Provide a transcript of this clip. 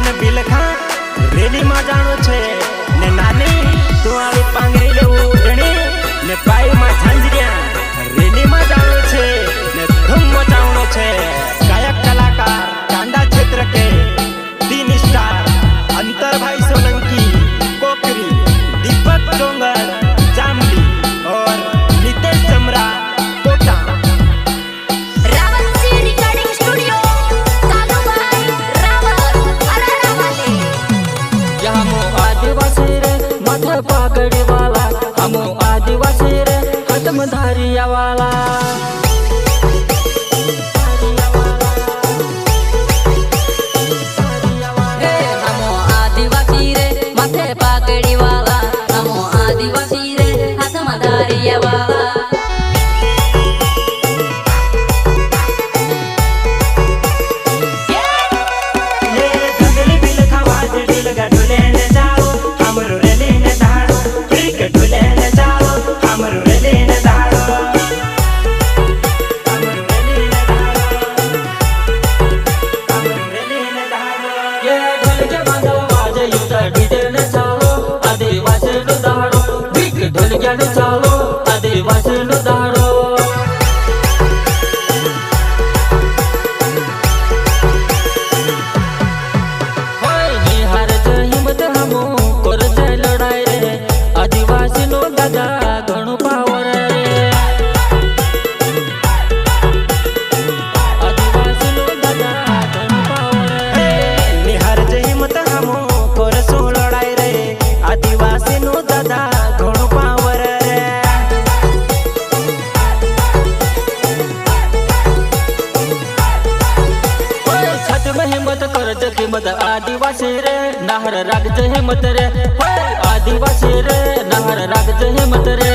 दिन बिलखा रेली में जानो छे ने नानी तू आवी पांगरी लेवू उडणी ने पाई में झांझरिया रेली में जानो छे ने धूम मचावनो छे। गायक कलाकार कांदा क्षेत्र के 3 स्टार अंतर भाई सोलंकी कोकरी दीपक डोंगर जामली और नितेश चमरा कोटा। रावत रिकॉर्डिंग स्टूडियो कालू भाई रावत अरारा वाले। यहाँ मो आदिवासी रे माथे पागड़ी वाला हमो आदिवासी रे हतम धारिया वाला। पागड़ी वाला हमो आदिवासी रे हाथ मदारिया वाला। ये धुंधली बिल खवाज बिल गडुले ने जाओ हमरो रेली ने दाड़ो बिल गडुले ने जाओ हमरो रेली ने दाड़ो हमरो रेली ने दाड़ो हमरो रेली ने दाड़ो। ये ढोल के बांधो बाजे युद्ध डीजे ने चालो आदिवासी नु दाड़ो बिग ढोल के ने चालो आदिवासी नु दाड़ो। होय निहार जे हिम्मत हमो कर जाय लड़ाई रे आदिवासी नु दादा घणो पावर रे। आदिवासी नु दादा घणो पावर रे। निहार जे हिम्मत हमो करसो लड़ाई रे आदिवासी नु दादा घणो पावर रे। होय छत में हिम्मत कर जे हिम्मत आदिवासी रे नाहर राग जे हिम्मत रे। होय आदिवासी रे नाहर राग जे हिम्मत रे।